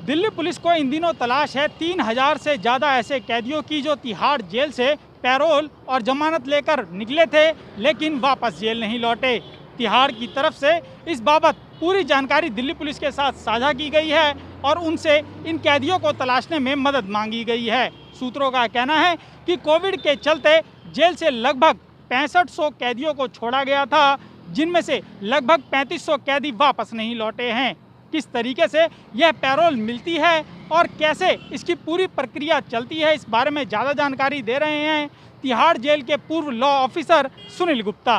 Delhi police को इन दिनों तलाश है 3000 से ज़्यादा ऐसे कैदियों की जो तिहाड़ जेल से पैरोल और जमानत लेकर निकले थे लेकिन वापस जेल नहीं लौटे। तिहाड़ की तरफ से इस बाबत पूरी जानकारी दिल्ली पुलिस के साथ साझा की गई है और उनसे इन कैदियों को तलाशने में मदद मांगी गई है। सूत्रों का कहना है कि कोविड के चलते जेल से लगभग 6500 कैदियों को छोड़ा गया था, जिनमें से लगभग 3500 कैदी वापस नहीं लौटे हैं। किस तरीके से यह पैरोल मिलती है और कैसे इसकी पूरी प्रक्रिया चलती है, इस बारे में ज़्यादा जानकारी दे रहे हैं तिहाड़ जेल के पूर्व लॉ ऑफिसर सुनील गुप्ता।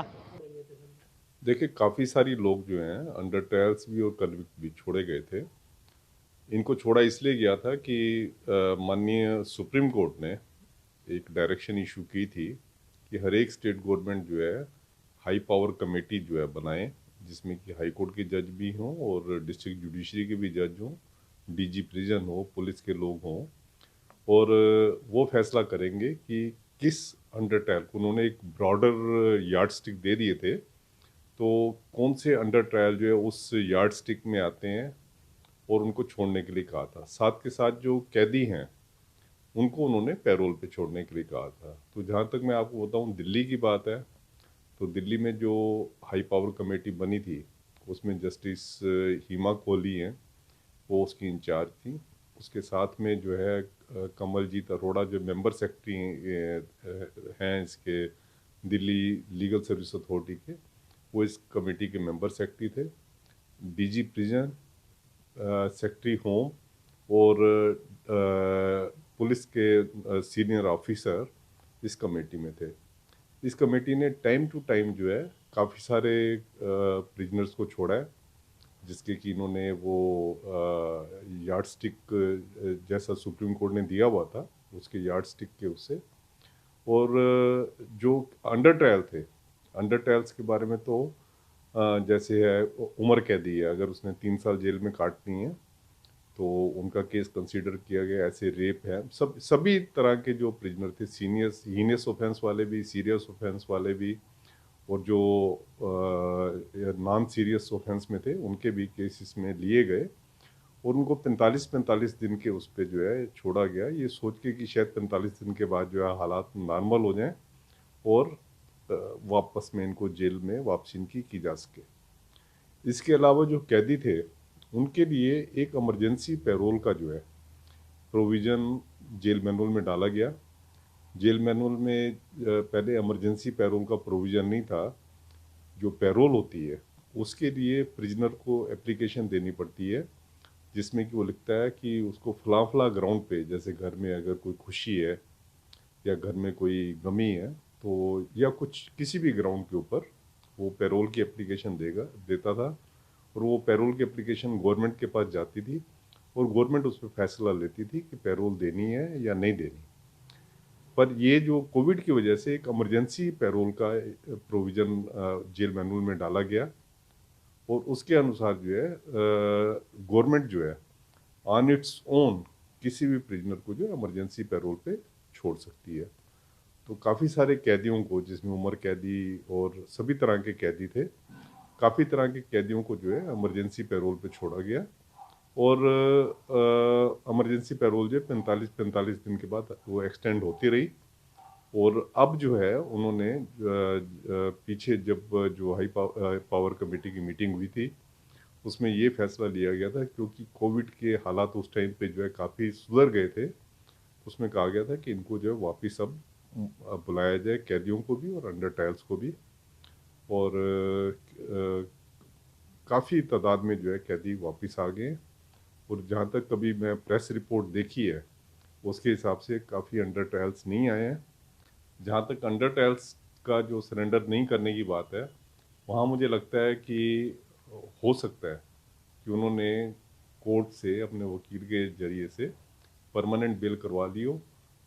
देखिए, काफ़ी सारी लोग जो हैं अंडर ट्रायल्स भी और कन्विक्ट भी छोड़े गए थे। इनको छोड़ा इसलिए गया था कि माननीय सुप्रीम कोर्ट ने एक डायरेक्शन इशू की थी कि हर एक स्टेट गवर्नमेंट जो है हाई पावर कमेटी जो है बनाए, जिसमें कि हाई कोर्ट के जज भी हों और डिस्ट्रिक्ट जुडिशरी के भी जज हों, डीजी प्रिजन हो, पुलिस के लोग हों, और वो फैसला करेंगे कि किस अंडर ट्रायल को, उन्होंने एक ब्रॉडर यार्ड स्टिक दे दिए थे, तो कौन से अंडर ट्रायल जो है उस यार्ड स्टिक में आते हैं और उनको छोड़ने के लिए कहा था। साथ के साथ जो कैदी हैं उनको उन्होंने पैरोल पे छोड़ने के लिए कहा था। तो जहाँ तक मैं आपको बताऊँ, दिल्ली की बात है, तो दिल्ली में जो हाई पावर कमेटी बनी थी उसमें जस्टिस हिमा कोहली हैं, वो उसकी इंचार्ज थी। उसके साथ में जो है कमलजीत अरोड़ा जो मेंबर सेक्रेटरी हैं इसके दिल्ली लीगल सर्विस अथॉरिटी के, वो इस कमेटी के मेंबर सेक्रेटरी थे। डीजी प्रिजन, सेक्रेटरी होम और पुलिस के सीनियर ऑफिसर इस कमेटी में थे। इस कमेटी ने टाइम टू टाइम जो है काफ़ी सारे प्रिजनर्स को छोड़ा है, जिसके कि इन्होंने वो यार्ड स्टिक जैसा सुप्रीम कोर्ट ने दिया हुआ था उसके यार्ड स्टिक के उससे। और जो अंडर ट्रायल थे, अंडर ट्रायल्स के बारे में तो जैसे है उम्र कैदी है, अगर उसने 3 साल जेल में काटनी है तो उनका केस कंसीडर किया गया। ऐसे रेप है, सभी तरह के जो प्रिजनर थे, सीनियर्स हीनियस ऑफेंस वाले भी, सीरियस ऑफेंस वाले भी, और जो नॉन सीरियस ऑफेंस में थे उनके भी केसेस में लिए गए और उनको 45-45 दिन के उस पर जो है छोड़ा गया, ये सोच के कि शायद 45 दिन के बाद जो है हालात नॉर्मल हो जाएं और वापस में इनको जेल में वापसी इनकी की जा सके। इसके अलावा जो कैदी थे उनके लिए एक इमरजेंसी पैरोल का जो है प्रोविज़न जेल मैनुअल में डाला गया। जेल मैनुअल में पहले इमरजेंसी पैरोल का प्रोविज़न नहीं था। जो पैरोल होती है उसके लिए प्रिजनर को एप्लीकेशन देनी पड़ती है, जिसमें कि वो लिखता है कि उसको फला फला ग्राउंड पे, जैसे घर में अगर कोई खुशी है या घर में कोई गमी है, तो या कुछ किसी भी ग्राउंड के ऊपर वो पैरोल की एप्लीकेशन देता था। और वो पैरोल की एप्लीकेशन गवर्नमेंट के पास जाती थी और गवर्नमेंट उस पर फैसला लेती थी कि पैरोल देनी है या नहीं देनी। पर ये जो कोविड की वजह से एक इमरजेंसी पैरोल का प्रोविज़न जेल मैनुअल में डाला गया और उसके अनुसार जो है गवर्नमेंट जो है ऑन इट्स ओन किसी भी प्रिजनर को जो है इमरजेंसी पैरोल पे छोड़ सकती है। तो काफ़ी सारे कैदियों को, जिसमें उम्र कैदी और सभी तरह के कैदी थे, काफ़ी तरह के कैदियों को जो है इमरजेंसी पैरोल पे छोड़ा गया और इमरजेंसी पैरोल जो है 45-45 दिन के बाद वो एक्सटेंड होती रही। और अब जो है उन्होंने पीछे जब जो हाई पावर कमेटी की मीटिंग हुई थी उसमें ये फैसला लिया गया था, क्योंकि कोविड के हालात उस टाइम पे जो है काफ़ी सुधर गए थे, उसमें कहा गया था कि इनको जो है वापस अब बुलाया जाए, कैदियों को भी और अंडर ट्रायल्स को भी। और काफ़ी तादाद में जो है कैदी वापस आ गए। और जहाँ तक कभी मैं प्रेस रिपोर्ट देखी है उसके हिसाब से काफ़ी अंडर ट्रायल्स नहीं आए हैं। जहाँ तक अंडर ट्रायल्स का जो सरेंडर नहीं करने की बात है, वहाँ मुझे लगता है कि हो सकता है कि उन्होंने कोर्ट से अपने वकील के ज़रिए से परमानेंट बेल करवा ली हो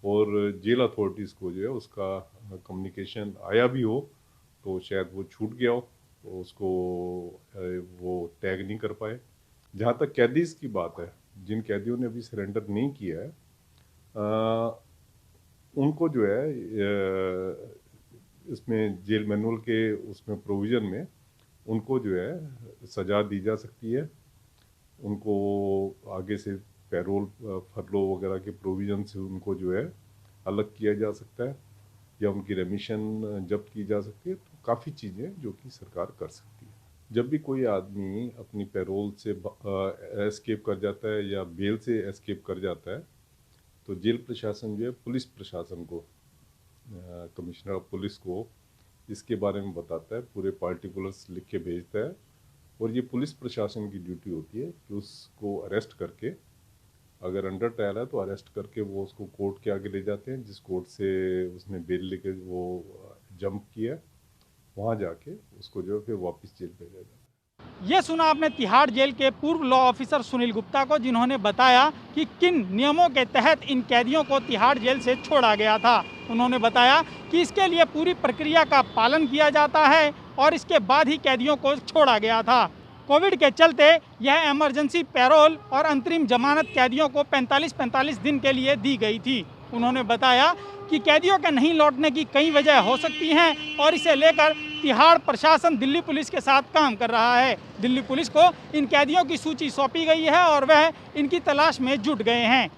और जेल अथॉरिटीज़ को जो है उसका कम्युनिकेशन आया भी हो, तो शायद वो छूट गया हो, तो उसको वो टैग नहीं कर पाए। जहाँ तक कैदीज़ की बात है, जिन कैदियों ने अभी सरेंडर नहीं किया है, उनको जो है इसमें जेल मैनुअल के उसमें प्रोविज़न में उनको जो है सज़ा दी जा सकती है। उनको आगे से पैरोल फरलो वगैरह के प्रोविज़न से उनको जो है अलग किया जा सकता है या उनकी रेमिशन जब्त की जा सकती है। तो काफ़ी चीज़ें जो कि सरकार कर सकती है। जब भी कोई आदमी अपनी पैरोल से एस्केप कर जाता है या बेल से एस्केप कर जाता है तो जेल प्रशासन जो है पुलिस प्रशासन को, कमिश्नर ऑफ पुलिस को इसके बारे में बताता है, पूरे पार्टिकुलर्स लिख के भेजता है और ये पुलिस प्रशासन की ड्यूटी होती है कि उसको अरेस्ट करके, अगर अंडर ट्रायल है तो अरेस्ट करके वो उसको कोर्ट के आगे ले जाते हैं, जिस कोर्ट से उसने बेल लेके वो जंप किया वहाँ जाके उसको जो है फिर वापस जेल भेजा जाता है। ये सुना आपने तिहाड़ जेल के पूर्व लॉ ऑफिसर सुनील गुप्ता को, जिन्होंने बताया कि किन नियमों के तहत इन कैदियों को तिहाड़ जेल से छोड़ा गया था। उन्होंने बताया कि इसके लिए पूरी प्रक्रिया का पालन किया जाता है और इसके बाद ही कैदियों को छोड़ा गया था। कोविड के चलते यह इमरजेंसी पैरोल और अंतरिम जमानत कैदियों को 45-45 दिन के लिए दी गई थी। उन्होंने बताया कि कैदियों के नहीं लौटने की कई वजह हो सकती हैं और इसे लेकर तिहाड़ प्रशासन दिल्ली पुलिस के साथ काम कर रहा है। दिल्ली पुलिस को इन कैदियों की सूची सौंपी गई है और वह इनकी तलाश में जुट गए हैं।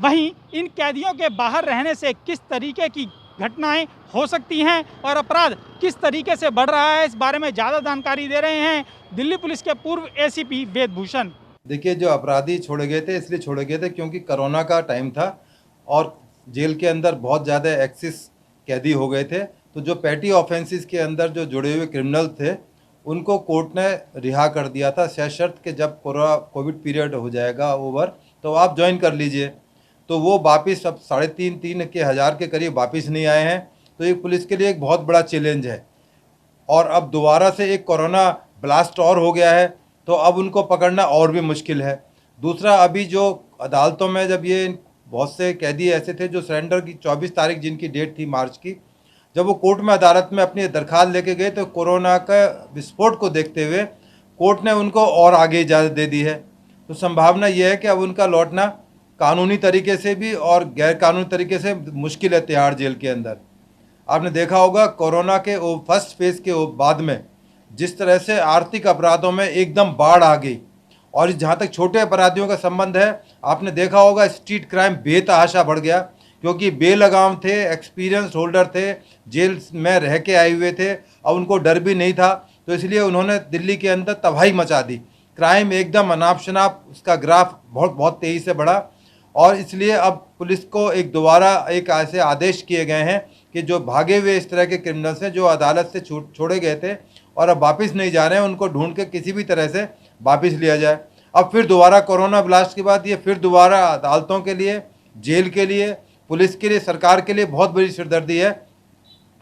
वहीं इन कैदियों के बाहर रहने से किस तरीके की घटनाएं हो सकती हैं और अपराध किस तरीके से बढ़ रहा है, इस बारे में ज़्यादा जानकारी दे रहे हैं दिल्ली पुलिस के पूर्व एसीपी वेद भूषण। देखिए, जो अपराधी छोड़े गए थे इसलिए छोड़े गए थे क्योंकि कोरोना का टाइम था और जेल के अंदर बहुत ज़्यादा एक्सेस कैदी हो गए थे। तो जो पैटी ऑफेंसेस के अंदर जो जुड़े हुए क्रिमिनल थे उनको कोर्ट ने रिहा कर दिया था, सशर्त कि जब कोविड पीरियड हो जाएगा ओवर तो आप ज्वाइन कर लीजिए। तो वो वापस अब 3,500 हज़ार के करीब वापस नहीं आए हैं। तो ये पुलिस के लिए एक बहुत बड़ा चैलेंज है और अब दोबारा से एक कोरोना ब्लास्ट और हो गया है तो अब उनको पकड़ना और भी मुश्किल है। दूसरा, अभी जो अदालतों में जब ये बहुत से कैदी ऐसे थे जो सरेंडर की 24 तारीख जिनकी डेट थी मार्च की, जब वो कोर्ट में अदालत में अपनी दरख्वास्त लेके गए तो कोरोना का विस्फोट को देखते हुए कोर्ट ने उनको और आगे इजाज़त दे दी है। तो संभावना ये है कि अब उनका लौटना कानूनी तरीके से भी और गैर कानूनी तरीके से मुश्किल है। तिहाड़ जेल के अंदर आपने देखा होगा कोरोना के फर्स्ट फेज़ के बाद में जिस तरह से आर्थिक अपराधों में एकदम बाढ़ आ गई और जहाँ तक छोटे अपराधियों का संबंध है, आपने देखा होगा स्ट्रीट क्राइम बेतहाशा बढ़ गया क्योंकि बेलगाम थे, एक्सपीरियंस होल्डर थे, जेल में रह के आए हुए थे, अब उनको डर भी नहीं था। तो इसलिए उन्होंने दिल्ली के अंदर तबाही मचा दी। क्राइम एकदम अनाप शनाप उसका ग्राफ बहुत तेज़ी से बढ़ा और इसलिए अब पुलिस को दोबारा एक ऐसे आदेश किए गए हैं कि जो भागे हुए इस तरह के क्रिमिनल्स हैं जो अदालत से छोड़े गए थे और अब वापस नहीं जा रहे हैं, उनको ढूंढ के किसी भी तरह से वापस लिया जाए। अब फिर दोबारा कोरोना ब्लास्ट के बाद ये फिर दोबारा अदालतों के लिए, जेल के लिए, पुलिस के लिए, सरकार के लिए बहुत बड़ी सिरदर्दी है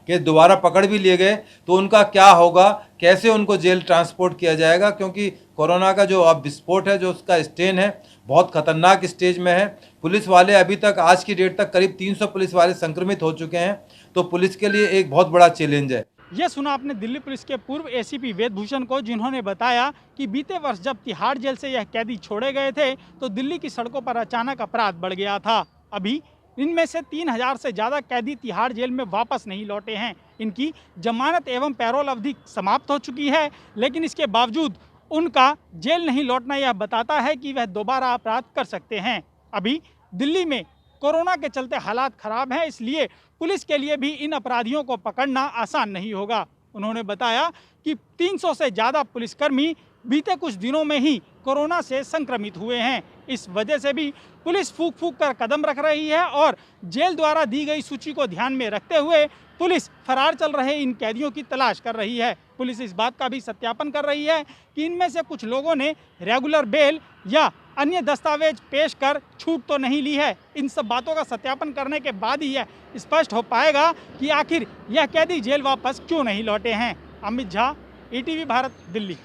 कि दोबारा पकड़ भी लिए गए तो उनका क्या होगा, कैसे उनको जेल ट्रांसपोर्ट किया जाएगा, क्योंकि कोरोना का जो अब विस्फोट है, जो उसका स्टेन है, बहुत खतरनाक स्टेज में है। पुलिस वाले अभी तक आज की डेट तक करीब 300 पुलिस वाले संक्रमित हो चुके हैं। तो पुलिस के लिए एक बहुत बड़ा चैलेंज है। ये सुना आपने दिल्ली पुलिस के पूर्व एसीपी वेद भूषण को, जिन्होंने बताया कि बीते वर्ष जब तिहाड़ जेल से यह कैदी छोड़े गए थे तो दिल्ली की सड़कों पर अचानक अपराध बढ़ गया था। अभी इनमें से 3,000 से ज़्यादा कैदी तिहाड़ जेल में वापस नहीं लौटे हैं। इनकी जमानत एवं पैरोल अवधि समाप्त हो चुकी है, लेकिन इसके बावजूद उनका जेल नहीं लौटना यह बताता है कि वह दोबारा अपराध कर सकते हैं। अभी दिल्ली में कोरोना के चलते हालात खराब हैं, इसलिए पुलिस के लिए भी इन अपराधियों को पकड़ना आसान नहीं होगा। उन्होंने बताया कि 300 से ज़्यादा पुलिसकर्मी बीते कुछ दिनों में ही कोरोना से संक्रमित हुए हैं। इस वजह से भी पुलिस फूंक फूंक कर कदम रख रही है और जेल द्वारा दी गई सूची को ध्यान में रखते हुए पुलिस फरार चल रहे इन कैदियों की तलाश कर रही है। पुलिस इस बात का भी सत्यापन कर रही है कि इनमें से कुछ लोगों ने रेगुलर बेल या अन्य दस्तावेज पेश कर छूट तो नहीं ली है। इन सब बातों का सत्यापन करने के बाद ही यह स्पष्ट हो पाएगा कि आखिर यह कैदी जेल वापस क्यों नहीं लौटे हैं। अमित झा, ईटीवी भारत, दिल्ली।